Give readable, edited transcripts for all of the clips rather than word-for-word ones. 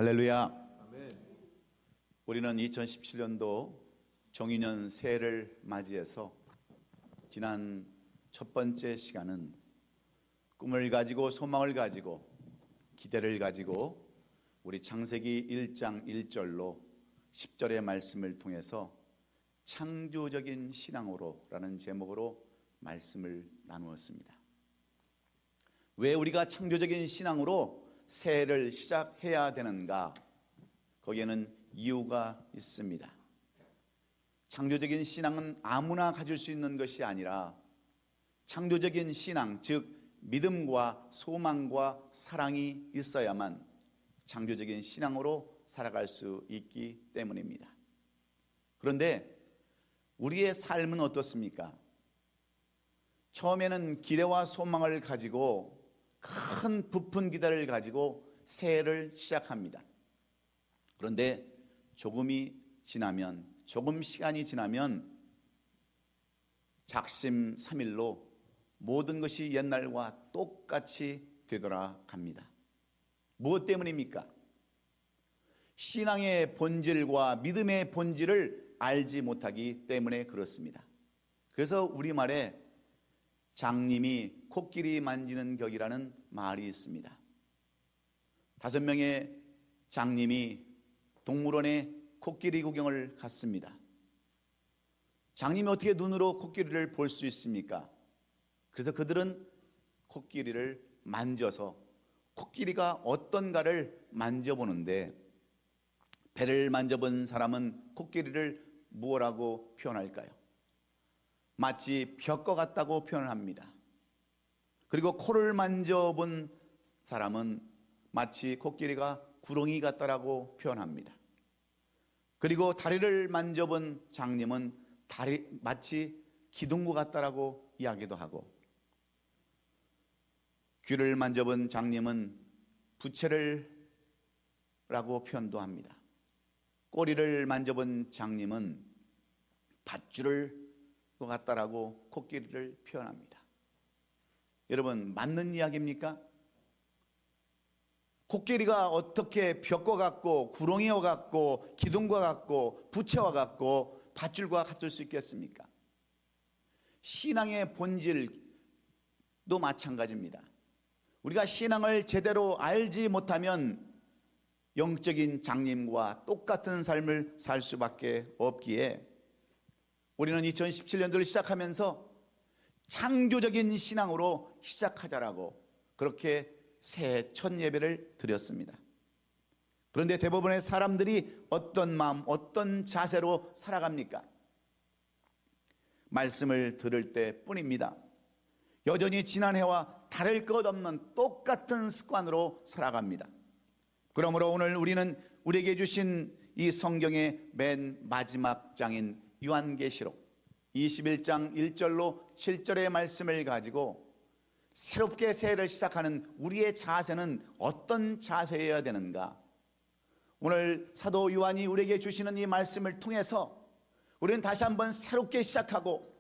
할렐루야. 아멘. 우리는 2017년도 정인년 새해를 맞이해서 지난 첫 번째 시간은 꿈을 가지고 소망을 가지고 기대를 가지고 우리 창세기 1장 1절로 10절의 말씀을 통해서 창조적인 신앙으로 라는 제목으로 말씀을 나누었습니다. 왜 우리가 창조적인 신앙으로 새해를 시작해야 되는가? 거기에는 이유가 있습니다. 창조적인 신앙은 아무나 가질 수 있는 것이 아니라 창조적인 신앙, 즉 믿음과 소망과 사랑이 있어야만 창조적인 신앙으로 살아갈 수 있기 때문입니다. 그런데 우리의 삶은 어떻습니까? 처음에는 기대와 소망을 가지고 큰 부푼 기대를 가지고 새해를 시작합니다. 그런데 조금 시간이 지나면 작심삼일로 모든 것이 옛날과 똑같이 되돌아갑니다. 무엇 때문입니까? 신앙의 본질과 믿음의 본질을 알지 못하기 때문에 그렇습니다. 그래서 우리말에 장님이 코끼리 만지는 격이라는 말이 있습니다. 5명의 장님이 동물원에 코끼리 구경을 갔습니다. 장님이 어떻게 눈으로 코끼리를 볼 수 있습니까? 그래서 그들은 코끼리를 만져서 코끼리가 어떤가를 만져보는데, 배를 만져본 사람은 코끼리를 무엇라고 표현할까요? 마치 벽과 같다고 표현합니다. 그리고 코를 만져본 사람은 마치 코끼리가 구렁이 같다라고 표현합니다. 그리고 다리를 만져본 장님은 마치 기둥구 같다라고 이야기도 하고, 귀를 만져본 장님은 부채를 라고 표현도 합니다. 꼬리를 만져본 장님은 밧줄을 것 같다라고 코끼리를 표현합니다. 여러분, 맞는 이야기입니까? 코끼리가 어떻게 벽과 같고 구렁이와 같고 기둥과 같고 부채와 같고 밧줄과 같을 수 있겠습니까? 신앙의 본질도 마찬가지입니다. 우리가 신앙을 제대로 알지 못하면 영적인 장님과 똑같은 삶을 살 수밖에 없기에 우리는 2017년도를 시작하면서 창조적인 신앙으로 시작하자라고 그렇게 새해 첫 예배를 드렸습니다. 그런데 대부분의 사람들이 어떤 마음, 어떤 자세로 살아갑니까? 말씀을 들을 때뿐입니다. 여전히 지난해와 다를 것 없는 똑같은 습관으로 살아갑니다. 그러므로 오늘 우리는 우리에게 주신 이 성경의 맨 마지막 장인 요한계시록 21장 1절로 7절의 말씀을 가지고 새롭게 새해를 시작하는 우리의 자세는 어떤 자세여야 되는가? 오늘 사도 요한이 우리에게 주시는 이 말씀을 통해서 우리는 다시 한번 새롭게 시작하고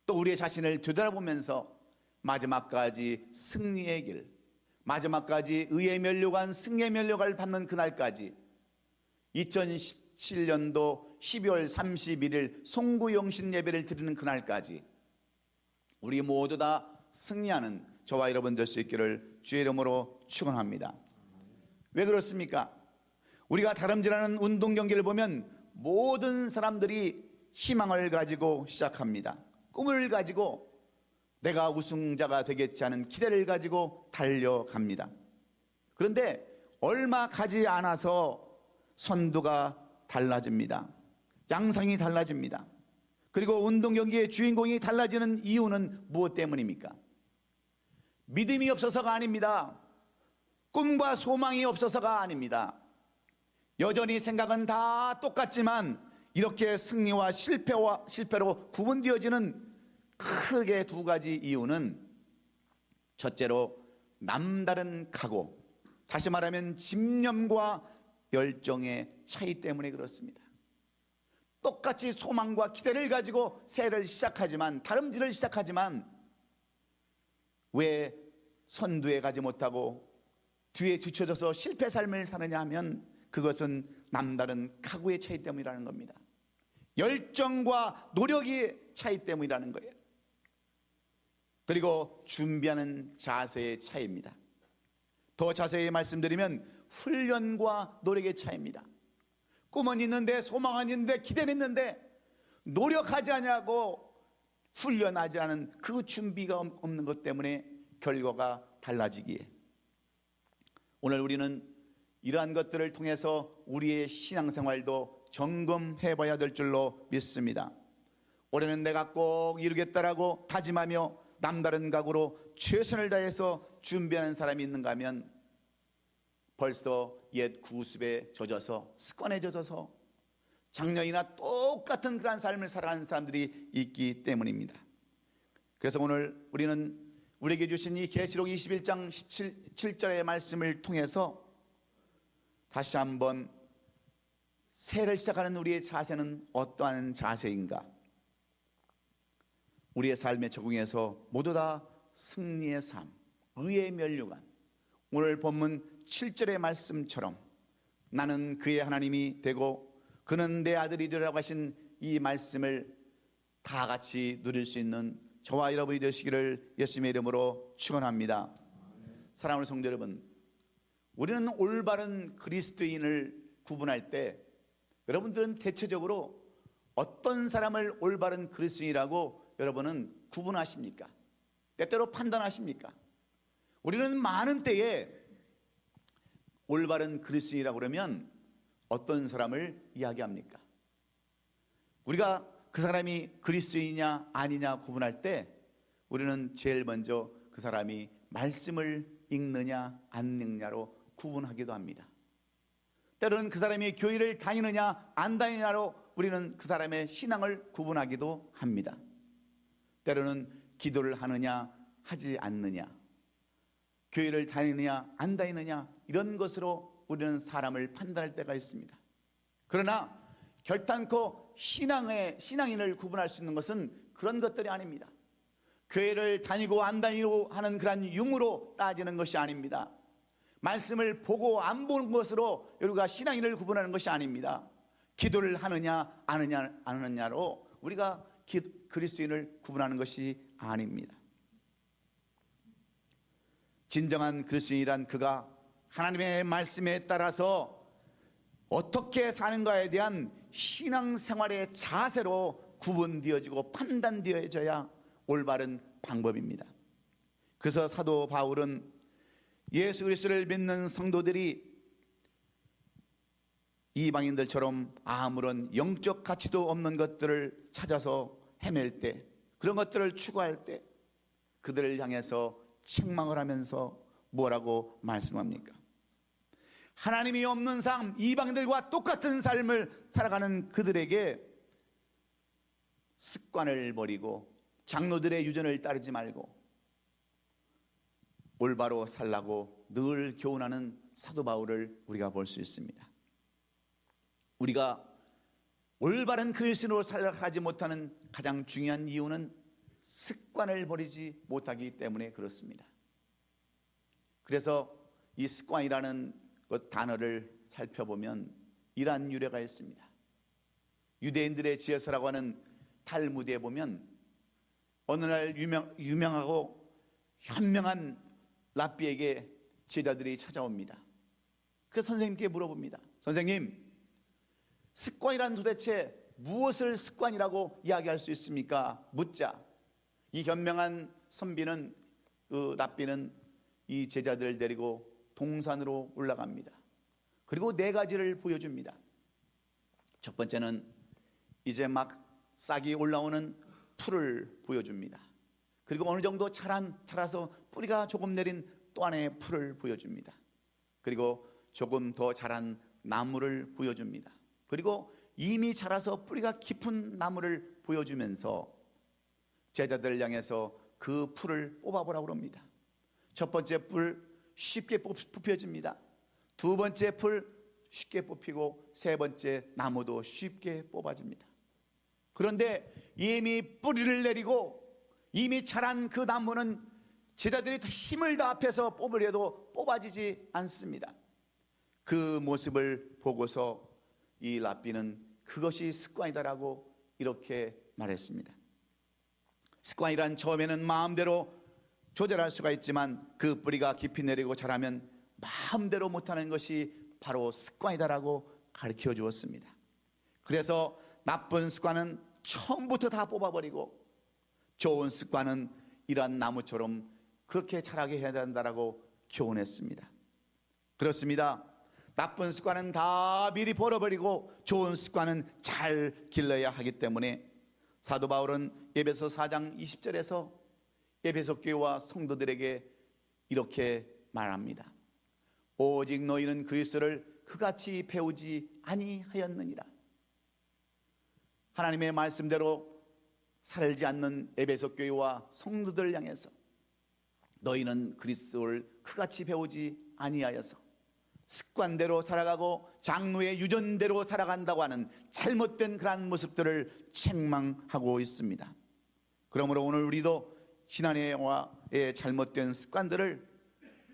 또 우리의 자신을 되돌아보면서 마지막까지 승리의 길, 마지막까지 의의 면류관, 승리의 면류관을 받는 그날까지 2017년도 12월 31일 송구영신 예배를 드리는 그날까지 우리 모두 다 승리하는 저와 여러분 될 수 있기를 주의 이름으로 축원합니다. 왜 그렇습니까? 우리가 다름질하는 운동 경기를 보면 모든 사람들이 희망을 가지고 시작합니다. 꿈을 가지고 내가 우승자가 되겠지 하는 기대를 가지고 달려갑니다. 그런데 얼마 가지 않아서 선두가 달라집니다. 양상이 달라집니다. 그리고 운동 경기의 주인공이 달라지는 이유는 무엇 때문입니까? 믿음이 없어서가 아닙니다. 꿈과 소망이 없어서가 아닙니다. 여전히 생각은 다 똑같지만 이렇게 승리와 실패로 구분되어지는 크게 두 가지 이유는, 첫째로 남다른 각오, 다시 말하면 집념과 열정의 차이 때문에 그렇습니다. 똑같이 소망과 기대를 가지고 새해를 시작하지만, 다름질을 시작하지만 왜 선두에 가지 못하고 뒤에 뒤쳐져서 실패 삶을 사느냐 하면 그것은 남다른 각오의 차이 때문이라는 겁니다. 열정과 노력의 차이 때문이라는 거예요. 그리고 준비하는 자세의 차이입니다. 더 자세히 말씀드리면 훈련과 노력의 차이입니다. 꿈은 있는데, 소망은 있는데, 기대는 있는데 노력하지 않냐고 훈련하지 않은 그 준비가 없는 것 때문에 결과가 달라지기에, 오늘 우리는 이러한 것들을 통해서 우리의 신앙생활도 점검해 봐야 될 줄로 믿습니다. 올해는 내가 꼭 이루겠다라고 다짐하며 남다른 각오로 최선을 다해서 준비하는 사람이 있는가 하면 벌써 옛 구습에 젖어서, 습관에 젖어서 작년이나 똑같은 그런 삶을 살아가는 사람들이 있기 때문입니다. 그래서 오늘 우리는 우리에게 주신 이 계시록 21장 17절의 말씀을 통해서 다시 한번 새해를 시작하는 우리의 자세는 어떠한 자세인가? 우리의 삶에 적응해서 모두 다 승리의 삶, 의의 면류관, 오늘 본문 7절의 말씀처럼 나는 그의 하나님이 되고 그는 내 아들이 되리라고 하신 이 말씀을 다 같이 누릴 수 있는 저와 여러분이 되시기를 예수님의 이름으로 축원합니다. 사랑하는 성도 여러분, 우리는 올바른 그리스도인을 구분할 때 여러분들은 대체적으로 어떤 사람을 올바른 그리스도인이라고 여러분은 구분하십니까? 때때로 판단하십니까? 우리는 많은 때에 올바른 그리스도인이라고 그러면 어떤 사람을 이야기합니까? 우리가 그 사람이 그리스도인이냐 아니냐 구분할 때 우리는 제일 먼저 그 사람이 말씀을 읽느냐 안 읽느냐로 구분하기도 합니다. 때로는 그 사람이 교회를 다니느냐 안 다니느냐로 우리는 그 사람의 신앙을 구분하기도 합니다. 때로는 기도를 하느냐 하지 않느냐, 교회를 다니느냐 안 다니느냐, 이런 것으로 우리는 사람을 판단할 때가 있습니다. 그러나 결단코 신앙인을 구분할 수 있는 것은 그런 것들이 아닙니다. 교회를 다니고 안 다니고 하는 그런 유무로 따지는 것이 아닙니다. 말씀을 보고 안 보는 것으로 우리가 신앙인을 구분하는 것이 아닙니다. 기도를 하느냐 안 하느냐로 우리가 그리스도인을 구분하는 것이 아닙니다. 진정한 그리스도인이란 그가 하나님의 말씀에 따라서 어떻게 사는가에 대한 신앙생활의 자세로 구분되어지고 판단되어져야 올바른 방법입니다. 그래서 사도 바울은 예수 그리스도를 믿는 성도들이 이방인들처럼 아무런 영적 가치도 없는 것들을 찾아서 헤맬 때, 그런 것들을 추구할 때 그들을 향해서 책망을 하면서 뭐라고 말씀합니까? 하나님이 없는 삶, 이방인들과 똑같은 삶을 살아가는 그들에게 습관을 버리고 장로들의 유전을 따르지 말고 올바로 살라고 늘 교훈하는 사도 바울을 우리가 볼 수 있습니다. 우리가 올바른 그리스도로 살아가지 못하는 가장 중요한 이유는 습관을 버리지 못하기 때문에 그렇습니다. 그래서 이 습관이라는 그 단어를 살펴보면 이러한 유래가 있습니다. 유대인들의 지혜서라고 하는 탈무드에 보면 어느 날 유명하고 현명한 랍비에게 제자들이 찾아옵니다. 그래서 선생님께 물어봅니다. 선생님, 습관이란 도대체 무엇을 습관이라고 이야기할 수 있습니까? 묻자 이 현명한 선비는, 그 랍비는 이 제자들을 데리고 동산으로 올라갑니다. 그리고 4가지를 보여줍니다. 첫 번째는 이제 막 싹이 올라오는 풀을 보여줍니다. 그리고 어느 정도 자라서 뿌리가 조금 내린 또 하나의 풀을 보여줍니다. 그리고 조금 더 자란 나무를 보여줍니다. 그리고 이미 자라서 뿌리가 깊은 나무를 보여주면서 제자들을 향해서 그 풀을 뽑아보라고 합니다. 첫 번째 풀 쉽게 뽑혀집니다. 두 번째 풀 쉽게 뽑히고 세 번째 나무도 쉽게 뽑아집니다. 그런데 이미 뿌리를 내리고 이미 자란 그 나무는 제자들이 힘을 다 합해서 뽑으려도 뽑아지지 않습니다. 그 모습을 보고서 이 랍비는 그것이 습관이다라고 이렇게 말했습니다. 습관이란 처음에는 마음대로 조절할 수가 있지만 그 뿌리가 깊이 내리고 자라면 마음대로 못하는 것이 바로 습관이다라고 가르쳐 주었습니다. 그래서 나쁜 습관은 처음부터 다 뽑아버리고 좋은 습관은 이러한 나무처럼 그렇게 자라게 해야 된다라고 교훈했습니다. 그렇습니다. 나쁜 습관은 다 미리 버려버리고 좋은 습관은 잘 길러야 하기 때문에 사도 바울은 에베소 4장 20절에서 에베소 교회와 성도들에게 이렇게 말합니다. 오직 너희는 그리스도를 그같이 배우지 아니하였느니라. 하나님의 말씀대로 살지 않는 에베소 교회와 성도들을 향해서 너희는 그리스도를 그같이 배우지 아니하여서 습관대로 살아가고 장로의 유전대로 살아간다고 하는 잘못된 그러한 모습들을 책망하고 있습니다. 그러므로 오늘 우리도 지난해와의 잘못된 습관들을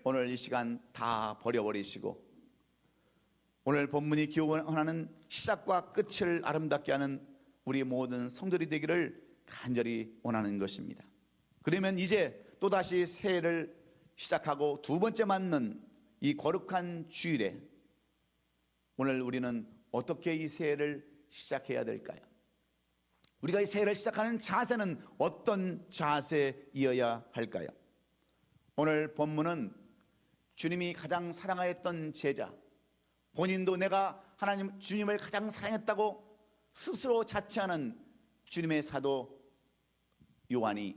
오늘 이 시간 다 버려버리시고 오늘 본문이 기원하는 시작과 끝을 아름답게 하는 우리 모든 성도들이 되기를 간절히 원하는 것입니다. 그러면 이제 또다시 새해를 시작하고 두 번째 맞는 이 거룩한 주일에 오늘 우리는 어떻게 이 새해를 시작해야 될까요? 우리가 이 새해를 시작하는 자세는 어떤 자세이어야 할까요? 오늘 본문은 주님이 가장 사랑하였던 제자, 본인도 내가 하나님 주님을 가장 사랑했다고 스스로 자처하는 주님의 사도 요한이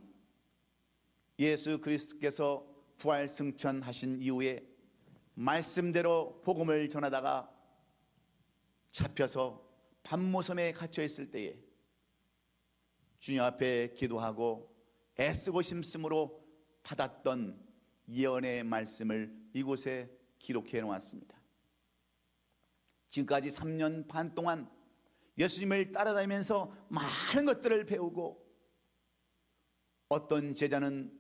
예수 그리스도께서 부활 승천하신 이후에 말씀대로 복음을 전하다가 잡혀서 밤모섬에 갇혀 있을 때에 주님 앞에 기도하고 애쓰고 힘쓰므로 받았던 예언의 말씀을 이곳에 기록해 놓았습니다. 지금까지 3년 반 동안 예수님을 따라다니면서 많은 것들을 배우고 어떤 제자는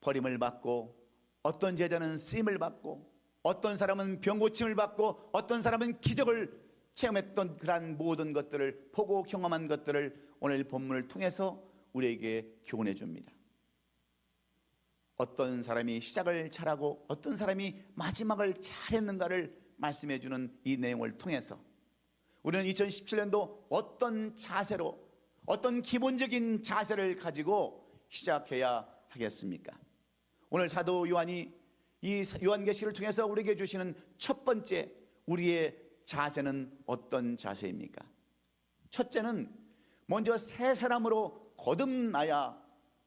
버림을 받고 어떤 제자는 쓰임을 받고 어떤 사람은 병고침을 받고 어떤 사람은 기적을 체험했던 그러한 모든 것들을 보고 경험한 것들을 오늘 본문을 통해서 우리에게 교훈해 줍니다. 어떤 사람이 시작을 잘하고 어떤 사람이 마지막을 잘했는가를 말씀해 주는 이 내용을 통해서 우리는 2017년도 어떤 자세로 어떤 기본적인 자세를 가지고 시작해야 하겠습니까? 오늘 사도 요한이 이 요한계시를 통해서 우리에게 주시는 첫 번째 우리의 자세는 어떤 자세입니까? 첫째는 먼저 새 사람으로 거듭나야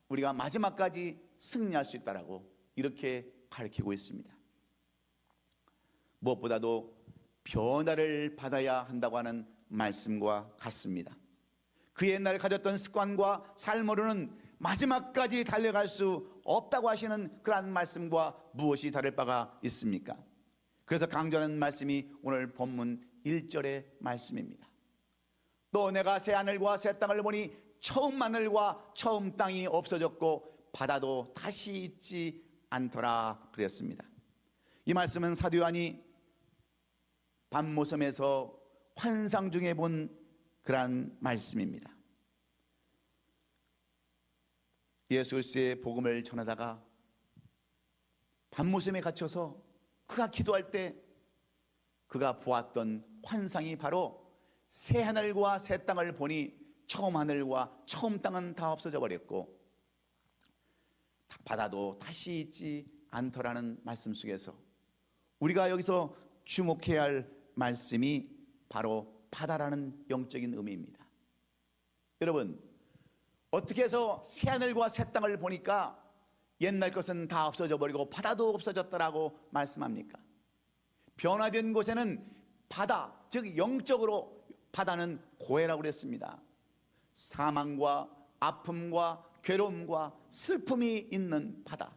우리가 마지막까지 승리할 수 있다라고 이렇게 가르치고 있습니다. 무엇보다도 변화를 받아야 한다고 하는 말씀과 같습니다. 그 옛날 가졌던 습관과 삶으로는 마지막까지 달려갈 수 없다고 하시는 그러한 말씀과 무엇이 다를 바가 있습니까? 그래서 강조하는 말씀이 오늘 본문 1절의 말씀입니다. 또 내가 새 하늘과 새 땅을 보니 처음 하늘과 처음 땅이 없어졌고 바다도 다시 있지 않더라 그랬습니다. 이 말씀은 사도 요한이 밤모섬에서 환상 중에 본 그러한 말씀입니다. 예수 그리스도의 복음을 전하다가 밤모섬에 갇혀서 그가 기도할 때 그가 보았던 환상이 바로 새 하늘과 새 땅을 보니 처음 하늘과 처음 땅은 다 없어져 버렸고 바다도 다시 있지 않더라는 말씀 속에서 우리가 여기서 주목해야 할 말씀이 바로 바다라는 영적인 의미입니다. 여러분, 어떻게 해서 새 하늘과 새 땅을 보니까 옛날 것은 다 없어져 버리고 바다도 없어졌다라고 말씀합니까? 변화된 곳에는 바다, 즉 영적으로 바다는 고해라고 그랬습니다. 사망과 아픔과 괴로움과 슬픔이 있는 바다,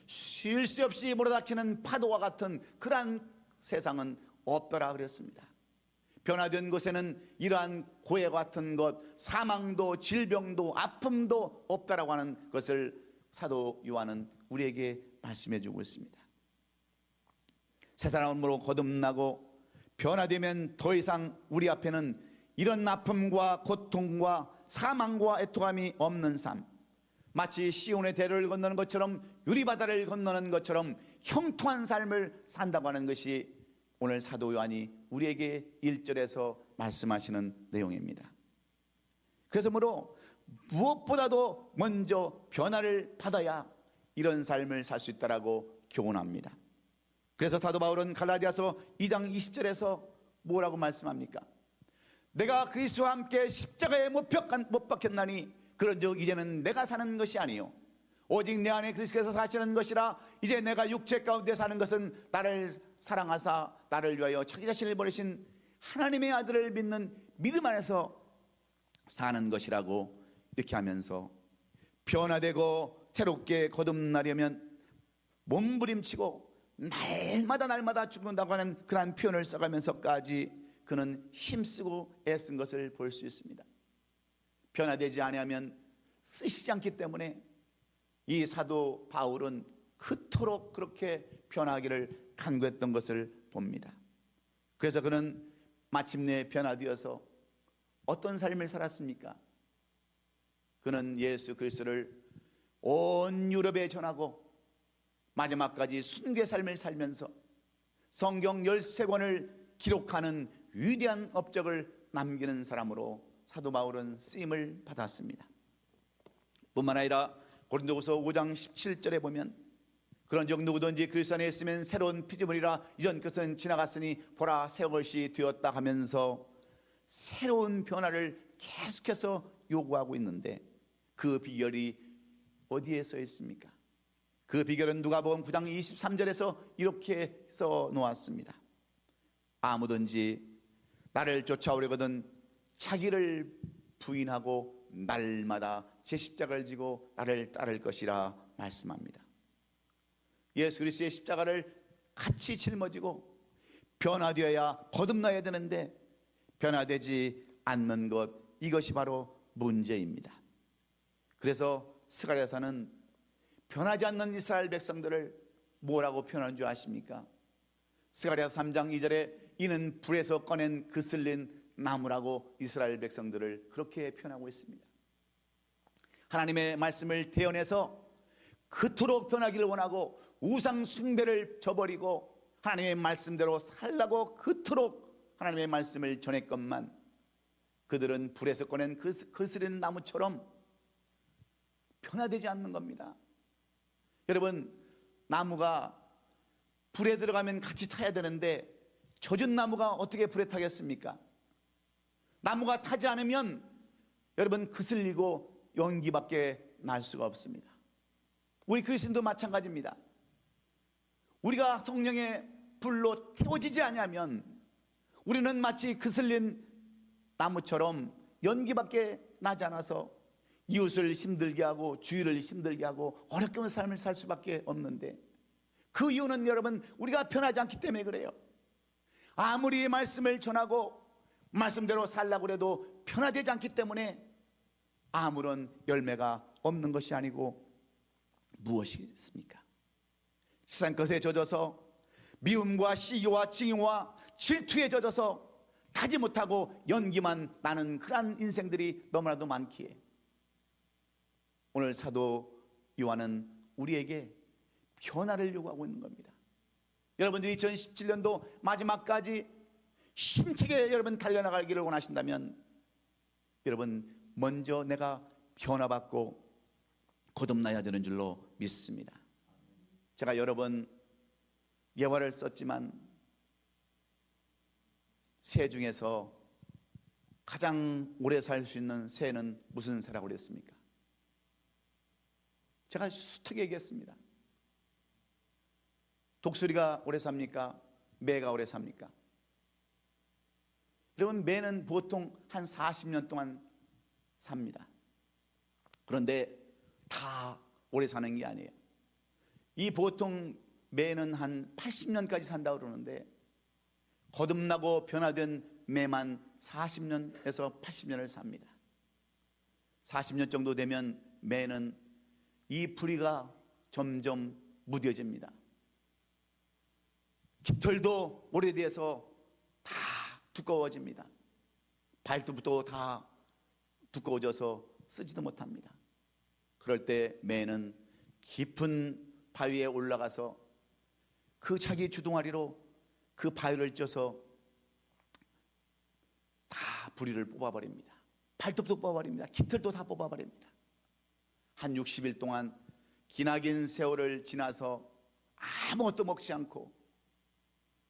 쉴 새 없이 몰아닥치는 파도와 같은 그러한 세상은 없더라 그랬습니다. 변화된 곳에는 이러한 고해 같은 것, 사망도 질병도 아픔도 없다라고 하는 것을 사도 요한은 우리에게 말씀해 주고 있습니다. 새 사람으로 거듭나고 변화되면 더 이상 우리 앞에는 이런 아픔과 고통과 사망과 애통함이 없는 삶, 마치 시온의 대로를 건너는 것처럼 유리바다를 건너는 것처럼 형통한 삶을 산다고 하는 것이 오늘 사도 요한이 우리에게 1절에서 말씀하시는 내용입니다. 그래서 무엇보다도 먼저 변화를 받아야 이런 삶을 살 수 있다라고 교훈합니다. 그래서 사도 바울은 갈라디아서 2장 20절에서 뭐라고 말씀합니까? 내가 그리스도와 함께 십자가에 못 박혔나니 그런즉 이제는 내가 사는 것이 아니요 오직 내 안에 그리스도께서 사시는 것이라. 이제 내가 육체 가운데 사는 것은 나를 사랑하사 나를 위하여 자기 자신을 버리신 하나님의 아들을 믿는 믿음 안에서 사는 것이라고 이렇게 하면서 변화되고 새롭게 거듭나려면 몸부림치고 날마다 죽는다고 하는 그러한 표현을 써가면서까지 그는 힘쓰고 애쓴 것을 볼 수 있습니다. 변화되지 아니하면 쓰시지 않기 때문에 이 사도 바울은 그토록 그렇게 변화하기를 간구했던 것을 봅니다. 그래서 그는 마침내 변화되어서 어떤 삶을 살았습니까? 그는 예수 그리스도를 온 유럽에 전하고 마지막까지 순교의 삶을 살면서 성경 13권을 기록하는 위대한 업적을 남기는 사람으로 사도 바울은 쓰임을 받았습니다. 뿐만 아니라 고린도후서 5장 17절에 보면 그런즉 누구든지 그리스도 안에 있으면 새로운 피조물이라 이전 것은 지나갔으니 보라 새 것이 되었다 하면서 새로운 변화를 계속해서 요구하고 있는데 그 비결이 어디에 써 있습니까? 그 비결은 누가복음 9장 23절에서 이렇게 써 놓았습니다. 아무든지 나를 쫓아오려거든 자기를 부인하고 날마다 제 십자가를 지고 나를 따를 것이라 말씀합니다. 예수 그리스도의 십자가를 같이 짊어지고 변화되어야 거듭나야 되는데 변화되지 않는 것, 이것이 바로 문제입니다. 그래서 스가랴서는 변하지 않는 이스라엘 백성들을 뭐라고 표현하는 줄 아십니까? 스가랴서 3장 2절에 이는 불에서 꺼낸 그슬린 나무라고 이스라엘 백성들을 그렇게 표현하고 있습니다. 하나님의 말씀을 대언해서 그토록 변하기를 원하고 우상 숭배를 저버리고 하나님의 말씀대로 살라고 그토록 하나님의 말씀을 전했건만 그들은 불에서 꺼낸 그슬린 나무처럼 변화되지 않는 겁니다. 여러분, 나무가 불에 들어가면 같이 타야 되는데 젖은 나무가 어떻게 불에 타겠습니까? 나무가 타지 않으면 여러분 그슬리고 연기밖에 날 수가 없습니다. 우리 그리스도인도 마찬가지입니다. 우리가 성령의 불로 태워지지 않으면 우리는 마치 그슬린 나무처럼 연기밖에 나지 않아서 이웃을 힘들게 하고 주위를 힘들게 하고 어렵게 하는 삶을 살 수밖에 없는데 그 이유는 여러분 우리가 변하지 않기 때문에 그래요. 아무리 말씀을 전하고 말씀대로 살라고 해도 변화되지 않기 때문에 아무런 열매가 없는 것이 아니고 무엇이 있습니까? 세상 것에 젖어서 미움과 시기와 징후와 질투에 젖어서 타지 못하고 연기만 나는 그러한 인생들이 너무나도 많기에 오늘 사도 요한은 우리에게 변화를 요구하고 있는 겁니다. 여러분들이 2017년도 마지막까지 힘차게 여러분 달려나가기를 원하신다면 여러분 먼저 내가 변화받고 거듭나야 되는 줄로 믿습니다. 제가 여러 번 예화를 썼지만 새 중에서 가장 오래 살 수 있는 새는 무슨 새라고 그랬습니까? 제가 숱하게 얘기했습니다. 독수리가 오래 삽니까? 매가 오래 삽니까? 여러분 매는 보통 한 40년 동안 삽니다. 그런데 다 오래 사는 게 아니에요. 이 보통 매는 한 80년까지 산다고 그러는데 거듭나고 변화된 매만 40년에서 80년을 삽니다. 40년 정도 되면 매는 이 부리가 점점 무뎌집니다. 깃털도 오래돼서 다 두꺼워집니다. 발톱도 다 두꺼워져서 쓰지도 못합니다. 그럴 때 매는 깊은 바위에 올라가서 그 자기 주둥아리로 그 바위를 쪄서 다 부리를 뽑아버립니다. 발톱도 뽑아버립니다. 깃털도 다 뽑아버립니다. 한 60일 동안 기나긴 세월을 지나서 아무것도 먹지 않고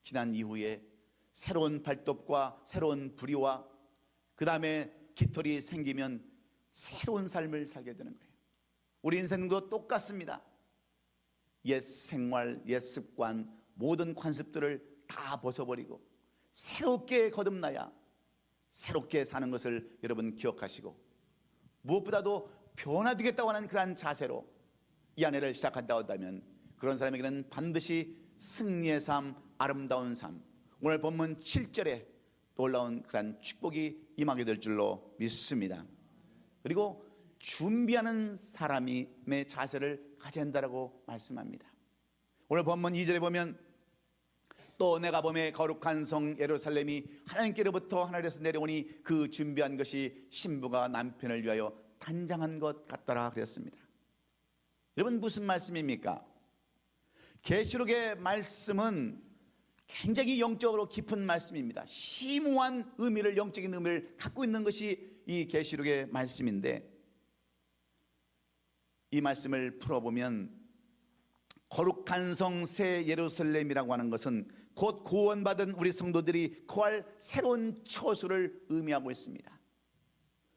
지난 이후에 새로운 발톱과 새로운 부리와 그 다음에 깃털이 생기면 새로운 삶을 살게 되는 거예요. 우리 인생도 똑같습니다. 옛 생활, 옛 습관, 모든 관습들을 다 벗어버리고 새롭게 거듭나야 새롭게 사는 것을 여러분 기억하시고, 무엇보다도 변화되겠다고 하는 그러한 자세로 이 한 해를 시작한다고 한다면 그런 사람에게는 반드시 승리의 삶, 아름다운 삶, 오늘 본문 7절에 놀라운 그러한 축복이 임하게 될 줄로 믿습니다. 그리고 준비하는 사람의 자세를 가져야 한다고 말씀합니다. 오늘 본문 2절에 보면 또 내가 보매 거룩한 성 예루살렘이 하나님께로부터 하늘에서 내려오니 그 준비한 것이 신부가 남편을 위하여 단장한 것 같더라 그랬습니다. 여러분, 무슨 말씀입니까? 계시록의 말씀은 굉장히 영적으로 깊은 말씀입니다. 심오한 의미를, 영적인 의미를 갖고 있는 것이 이 계시록의 말씀인데, 이 말씀을 풀어보면 거룩한 성 새 예루살렘이라고 하는 것은 곧 구원받은 우리 성도들이 거할 새로운 처소를 의미하고 있습니다.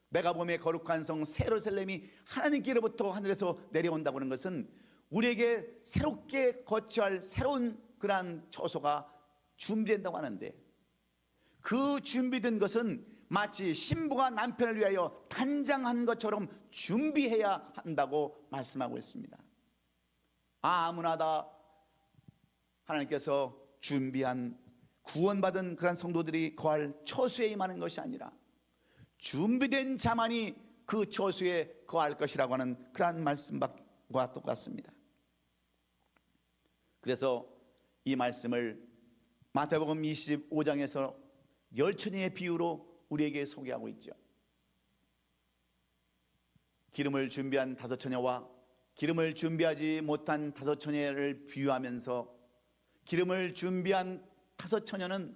내가 보매 거룩한 성 새 예루살렘이 하나님께로부터 하늘에서 내려온다고 하는 것은 우리에게 새롭게 거처할 새로운 그러한 처소가 준비된다고 하는데, 그 준비된 것은 마치 신부가 남편을 위하여 단장한 것처럼 준비해야 한다고 말씀하고 있습니다. 아무나 다 하나님께서 준비한 구원받은 그런 성도들이 거할 처소에 임하는 것이 아니라 준비된 자만이 그 처소에 거할 것이라고 하는 그런 말씀과 똑같습니다. 그래서 이 말씀을 마태복음 25장에서 열처녀의 비유로 우리에게 소개하고 있죠. 기름을 준비한 5처녀와 기름을 준비하지 못한 5처녀를 비유하면서, 기름을 준비한 5처녀는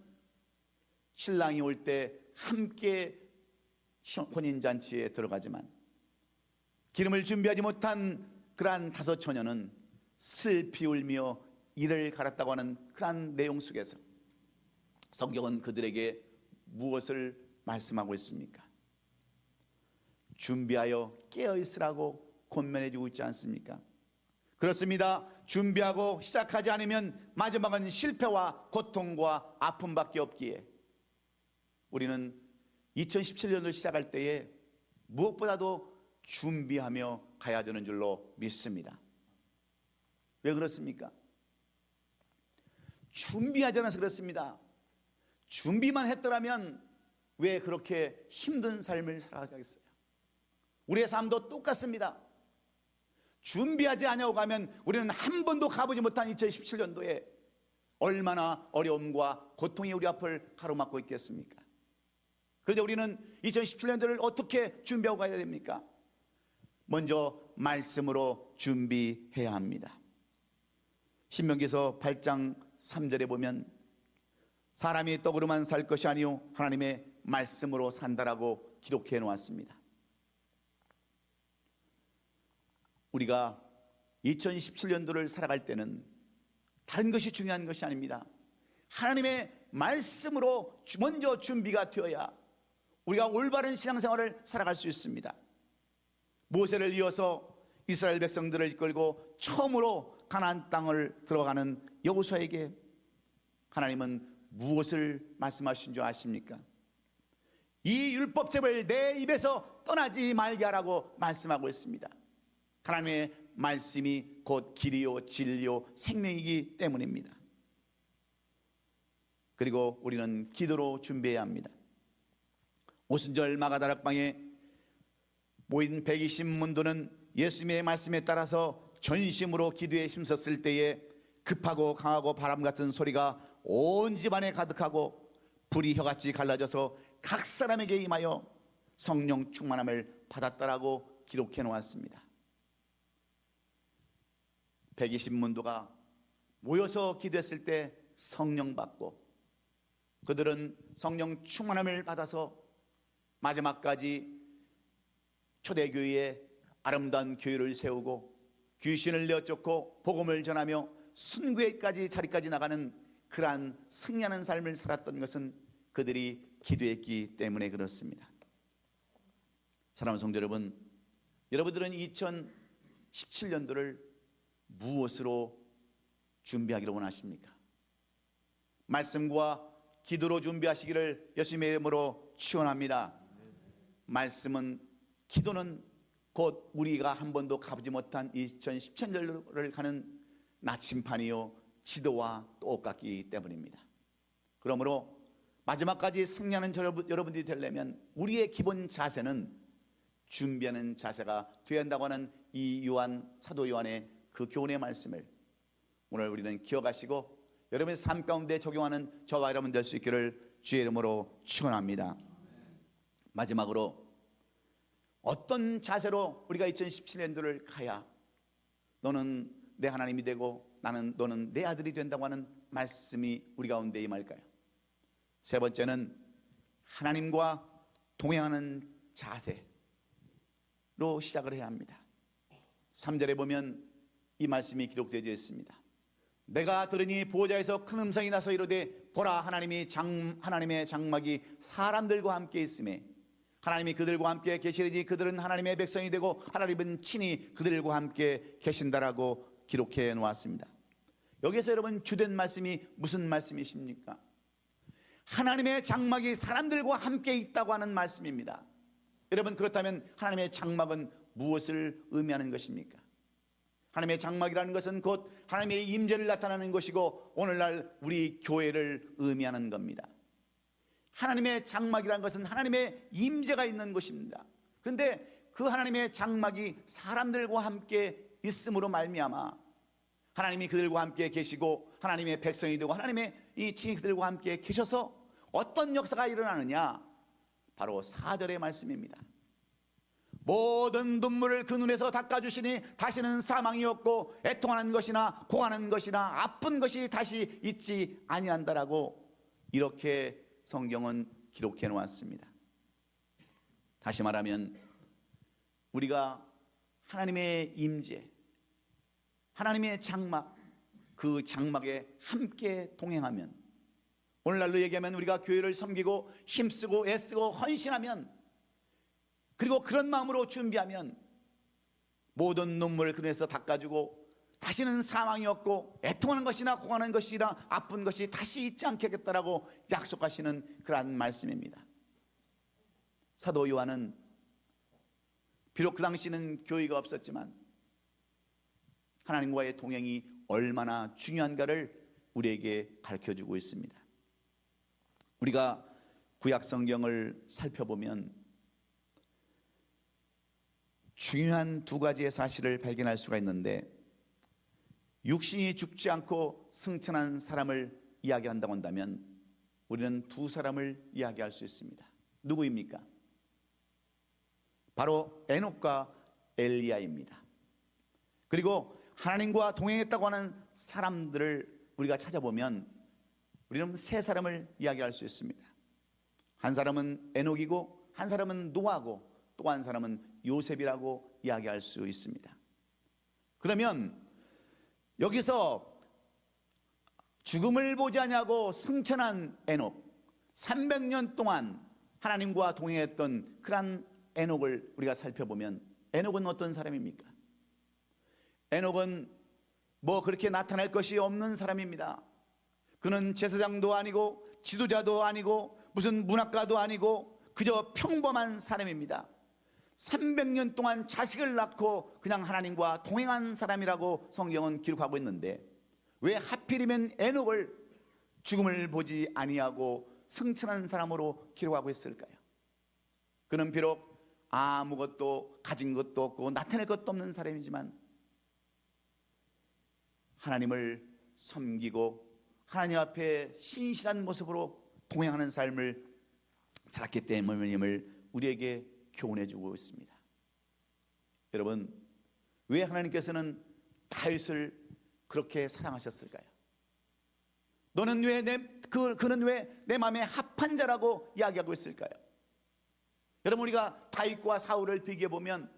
신랑이 올 때 함께 혼인잔치에 들어가지만, 기름을 준비하지 못한 그러한 5처녀는 슬피 울며 이를 갈았다고 하는 그러한 내용 속에서 성경은 그들에게 무엇을 말씀하고 있습니까? 준비하여 깨어있으라고 권면해주고 있지 않습니까? 그렇습니다. 준비하고 시작하지 않으면 마지막은 실패와 고통과 아픔밖에 없기에 우리는 2017년을 시작할 때에 무엇보다도 준비하며 가야 되는 줄로 믿습니다. 왜 그렇습니까? 준비하지 않아서 그렇습니다. 준비만 했더라면 왜 그렇게 힘든 삶을 살아가겠어요? 우리의 삶도 똑같습니다. 준비하지 않냐고 가면 우리는 한 번도 가보지 못한 2017년도에 얼마나 어려움과 고통이 우리 앞을 가로막고 있겠습니까? 그런데 우리는 2017년도를 어떻게 준비하고 가야 됩니까? 먼저 말씀으로 준비해야 합니다. 신명기서 8장 3절에 보면 사람이 떡으로만 살 것이 아니요 하나님의 말씀으로 산다라고 기록해 놓았습니다. 우리가 2017년도를 살아갈 때는 다른 것이 중요한 것이 아닙니다. 하나님의 말씀으로 먼저 준비가 되어야 우리가 올바른 신앙생활을 살아갈 수 있습니다. 모세를 이어서 이스라엘 백성들을 이끌고 처음으로 가나안 땅을 들어가는 여호수아에게 하나님은 무엇을 말씀하신 줄 아십니까? 이 율법책을 내 입에서 떠나지 말게 하라고 말씀하고 있습니다. 하나님의 말씀이 곧 길이요 진리요 생명이기 때문입니다. 그리고 우리는 기도로 준비해야 합니다. 오순절 마가다락방에 모인 120문도는 예수님의 말씀에 따라서 전심으로 기도에 힘썼을 때에 급하고 강하고 바람 같은 소리가 온 집안에 가득하고 불이 혀같이 갈라져서 각 사람에게 임하여 성령 충만함을 받았다라고 기록해 놓았습니다. 120문도가 모여서 기도했을 때 성령 받고 그들은 성령 충만함을 받아서 마지막까지 초대교회에 아름다운 교회를 세우고 귀신을 내어쫓고 복음을 전하며 순교회까지 자리까지 나가는 그러한 승리하는 삶을 살았던 것은 그들이 기도했기 때문에 그렇습니다. 사랑하는 성도 여러분, 여러분들은 2017년도를 무엇으로 준비하기를 원하십니까? 말씀과 기도로 준비하시기를 예수님의 이름으로 축원합니다. 말씀은, 기도는 곧 우리가 한 번도 가보지 못한 2017년도를 가는 나침판이요 지도와 똑같기 때문입니다. 그러므로 마지막까지 승리하는 여러분들이 되려면 우리의 기본 자세는 준비하는 자세가 되어야 한다고 하는 이 사도 요한의 그 교훈의 말씀을 오늘 우리는 기억하시고 여러분의 삶 가운데 적용하는 저와 여러분 될 수 있기를 주의 이름으로 축원합니다. 마지막으로 어떤 자세로 우리가 2017년도를 가야 너는 내 하나님이 되고 너는 내 아들이 된다고 하는 말씀이 우리 가운데 임할까요? 세 번째는 하나님과 동행하는 자세로 시작을 해야 합니다. 3절에 보면 이 말씀이 기록되어 있습니다. 내가 들으니 보호자에서 큰 음성이 나서 이르되 보라, 하나님의 장막이 사람들과 함께 있음에 하나님이 그들과 함께 계시리니 그들은 하나님의 백성이 되고 하나님은 친히 그들과 함께 계신다라고 기록해 놓았습니다. 여기서 여러분 주된 말씀이 무슨 말씀이십니까? 하나님의 장막이 사람들과 함께 있다고 하는 말씀입니다. 여러분, 그렇다면 하나님의 장막은 무엇을 의미하는 것입니까? 하나님의 장막이라는 것은 곧 하나님의 임재를 나타내는 것이고 오늘날 우리 교회를 의미하는 겁니다. 하나님의 장막이라는 것은 하나님의 임재가 있는 것입니다. 그런데 그 하나님의 장막이 사람들과 함께 있음으로 말미암아 하나님이 그들과 함께 계시고 하나님의 백성이 되고 하나님의 이 친히 그들과 함께 계셔서 어떤 역사가 일어나느냐, 바로 4절의 말씀입니다. 모든 눈물을 그 눈에서 닦아주시니 다시는 사망이 없고 애통하는 것이나 고하는 것이나 아픈 것이 다시 있지 아니한다라고 이렇게 성경은 기록해 놓았습니다. 다시 말하면 우리가 하나님의 임재, 하나님의 장막, 그 장막에 함께 동행하면, 오늘날로 얘기하면 우리가 교회를 섬기고 힘쓰고 애쓰고 헌신하면, 그리고 그런 마음으로 준비하면 모든 눈물을 그 눈에서 닦아주고 다시는 사망이 없고 애통하는 것이나 고하는 것이나 아픈 것이 다시 있지 않겠다라고 약속하시는 그러한 말씀입니다. 사도 요한은 비록 그 당시는 교회가 없었지만 하나님과의 동행이 얼마나 중요한가를 우리에게 가르쳐주고 있습니다. 우리가 구약 성경을 살펴보면 중요한 두 가지의 사실을 발견할 수가 있는데, 육신이 죽지 않고 승천한 사람을 이야기한다고 한다면 우리는 두 사람을 이야기할 수 있습니다. 누구입니까? 바로 에녹과 엘리야입니다. 그리고 하나님과 동행했다고 하는 사람들을 우리가 찾아보면 우리는 세 사람을 이야기할 수 있습니다. 한 사람은 에녹이고 한 사람은 노아고 또 한 사람은 요셉이라고 이야기할 수 있습니다. 그러면 여기서 죽음을 보지 아니하고 승천한 에녹, 300년 동안 하나님과 동행했던 그러한 에녹을 우리가 살펴보면 에녹은 어떤 사람입니까? 에녹은 뭐 그렇게 나타날 것이 없는 사람입니다. 그는 제사장도 아니고 지도자도 아니고 무슨 문학가도 아니고 그저 평범한 사람입니다. 300년 동안 자식을 낳고 그냥 하나님과 동행한 사람이라고 성경은 기록하고 있는데 왜 하필이면 에녹을 죽음을 보지 아니하고 승천한 사람으로 기록하고 있을까요? 그는 비록 아무것도 가진 것도 없고 나타낼 것도 없는 사람이지만 하나님을 섬기고 하나님 앞에 신실한 모습으로 동행하는 삶을 살았기 때문임을 우리에게 교훈해 주고 있습니다. 여러분, 왜 하나님께서는 다윗을 그렇게 사랑하셨을까요? 그는 왜 내 마음에 합한 자라고 이야기하고 있을까요? 여러분, 우리가 다윗과 사울을 비교해 보면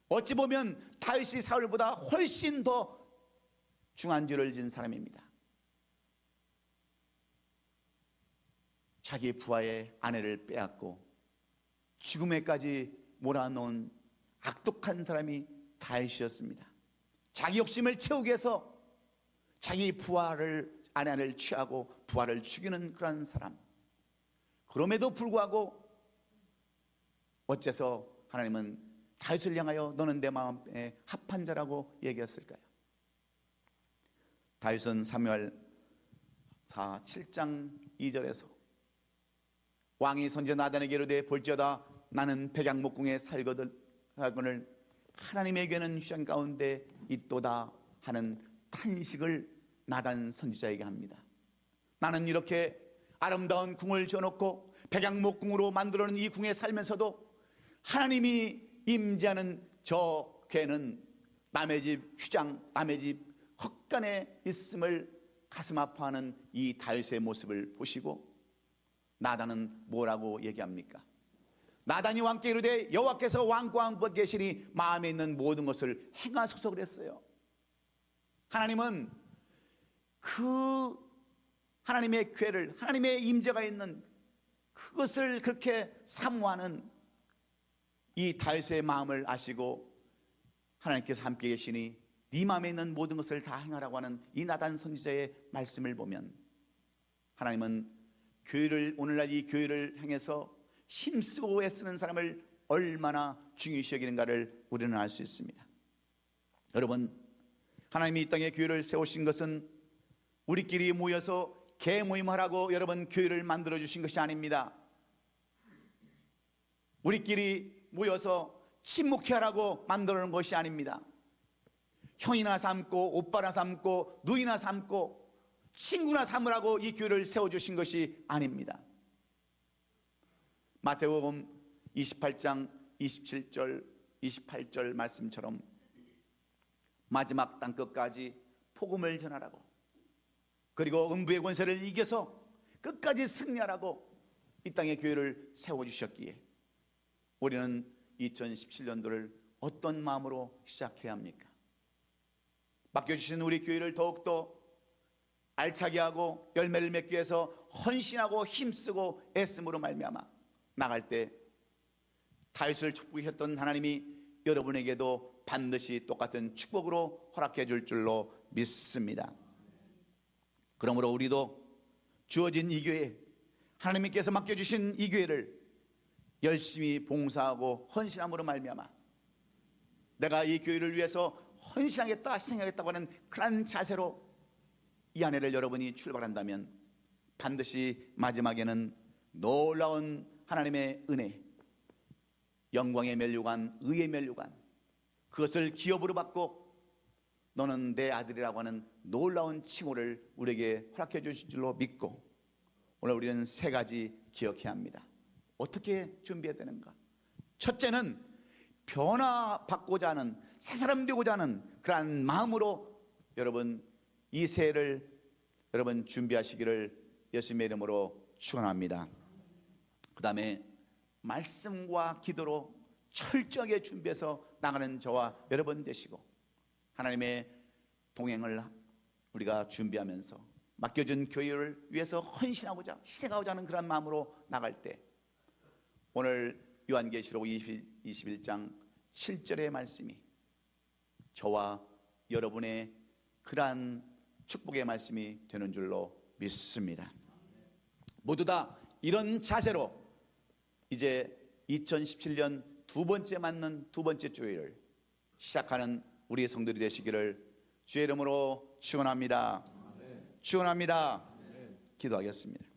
어찌 보면 다윗이 사울보다 훨씬 더 중한 죄를 지은 사람입니다. 자기 부하의 아내를 빼앗고 죽음에까지 몰아넣은 악독한 사람이 다윗이었습니다. 자기 욕심을 채우기 위해서 자기 아내를 취하고 부하를 죽이는 그런 사람. 그럼에도 불구하고 어째서 하나님은 다윗을 향하여 너는 내 마음에 합한 자라고 얘기했을까요? 다윗은 사무엘하 7장 2절에서 왕이 선지자 나단에게 이르되 볼지어다 나는 백양목궁에 살거늘 하나님에게는 휴장 가운데 있도다 하는 탄식을 나단 선지자에게 합니다. 나는 이렇게 아름다운 궁을 지어놓고 백양목궁으로 만들어놓은 이 궁에 살면서도 하나님이 임재하는 저 궤는 남의 집 휴장, 남의 집 헛간에 있음을 가슴 아파하는 이 다윗의 모습을 보시고 나단은 뭐라고 얘기합니까? 나단이 왕께 이르되 여호와께서 왕과 왕보다 계시니 마음에 있는 모든 것을 행하소서 그랬어요. 하나님은 그 하나님의 궤를, 하나님의 임재가 있는 그것을 그렇게 사모하는 이 다윗의 마음을 아시고 하나님께서 함께 계시니 네 마음에 있는 모든 것을 다 행하라고 하는 이 나단 선지자의 말씀을 보면 하나님은 오늘날 이 교회를 향해서 힘쓰고 애쓰는 사람을 얼마나 중요시 여기는가를 우리는 알 수 있습니다. 여러분, 하나님이 이 땅에 교회를 세우신 것은 우리끼리 모여서 개모임하라고 여러분 교회를 만들어 주신 것이 아닙니다. 우리끼리 모여서 친목회 하라고 만들어 놓은 것이 아닙니다. 형이나 삼고 오빠나 삼고 누이나 삼고 친구나 삼으라고 이 교회를 세워주신 것이 아닙니다. 마태복음 28장 27절 28절 말씀처럼 마지막 땅끝까지 복음을 전하라고, 그리고 음부의 권세를 이겨서 끝까지 승리하라고 이 땅에 교회를 세워주셨기에 우리는 2017년도를 어떤 마음으로 시작해야 합니까? 맡겨주신 우리 교회를 더욱더 알차게 하고 열매를 맺기 위해서 헌신하고 힘쓰고 애씀으로 말미암아 나갈 때 다윗을 축복하셨던 하나님이 여러분에게도 반드시 똑같은 축복으로 허락해 줄 줄로 믿습니다. 그러므로 우리도 주어진 이 교회, 하나님께서 맡겨주신 이 교회를 열심히 봉사하고 헌신함으로 말미암아 내가 이 교회를 위해서 헌신하겠다, 희생하겠다고 하는 그런 자세로 이 한 해를 여러분이 출발한다면 반드시 마지막에는 놀라운 하나님의 은혜, 영광의 면류관, 의의 면류관, 그것을 기업으로 받고 너는 내 아들이라고 하는 놀라운 칭호를 우리에게 허락해 주실 줄로 믿고 오늘 우리는 세 가지 기억해야 합니다. 어떻게 준비해야 되는가? 첫째는 변화받고자 하는, 새 사람 되고자 하는 그러한 마음으로 여러분 이 새해를 여러분 준비하시기를 예수님의 이름으로 축원합니다. 그 다음에 말씀과 기도로 철저하게 준비해서 나가는 저와 여러분 되시고 하나님의 동행을 우리가 준비하면서 맡겨준 교회를 위해서 헌신하고자 희생하고자 하는 그런 마음으로 나갈 때 오늘 요한계시록 21장 7절의 말씀이 저와 여러분의 그러한 축복의 말씀이 되는 줄로 믿습니다. 모두 다 이런 자세로 이제 2017년 두 번째 맞는 두 번째 주일을 시작하는 우리의 성도들이 되시기를 주의 이름으로 축원합니다. 축원합니다. 기도하겠습니다.